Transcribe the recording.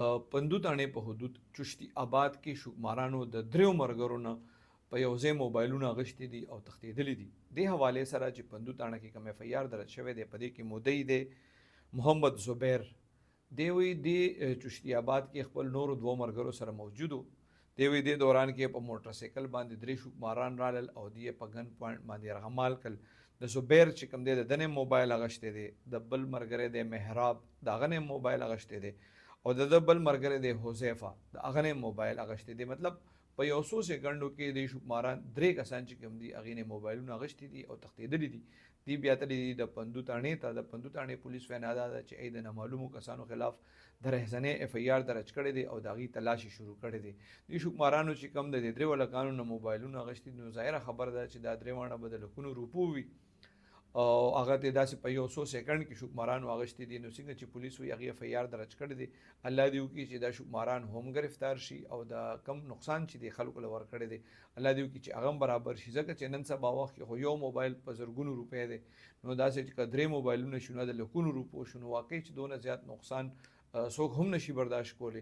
پندوتاڼې په حدود چشتي آباد کې شوکمارانو د دریو مرګرو نه په یو ځای موبایلونه اغشتي دي او تښتېدلي دي. دې حوالې سره چې پندوتاڼه کې کوم اف ای آر درج شوی دی، په دې کې مدعي دی محمد زبیر. دی وی دی چشتي آباد کې خپل نورو دوو مرګرو سره موجود و. دی وی دې دوران کې په موټر سایکل باندې درې شوکماران رالل او دی په ګن پوینټ باندې رغمال کړل. د زبیر چې کوم دی د دنه موبایل اغشتی دی، د بل مرګره دی محراب د هغه نه موبایل اغشتی دی، او د بل مرګره دی حذیفه د هغه نه موبایل اغشتی دی. مطلب په یو څو سکندو کې د شوکماران درې کسان چې کوم دي هغې نه موبایلونه اغشتي دي او تښتېدلي دي. دی بیا تللي دي د پندوتاڼې ته. د پندوتاڼې پولیس وینا دا ده چې ای د نامعلومو کسانو خلاف د رهزنې اف ای آر درج کړی دی او د هغې تلاشي شروع کړی دی. دې شوکمارانو چې کوم د دې درې هلکانو نه موبایلونه اغشتي، نو ظاهره خبره ده چې دا درې واړه به د لکونو روپو وي او هغه ته داسې په یو څو سکند کې شوکمارانو اغشتي دي. نو څنګه چې پولیس وي هغې اف ای آر درج کړی دی. الله دې وکړي چې دا شوکماران هم ګرفتار شي او د کم نقصان چې دی خلکو له ورکړی دی الله دې وکړي چې هغه هم برابر شي. ځکه چې نن سبا وخت کې خو یو موبایل په زرګونو روپۍ دی، نو داسې چې که درې موبایلونه شو نو د لکونو روپو شو، نو واقعي چې دونه زیات نقصان څوک هم نشي برداشت کولی.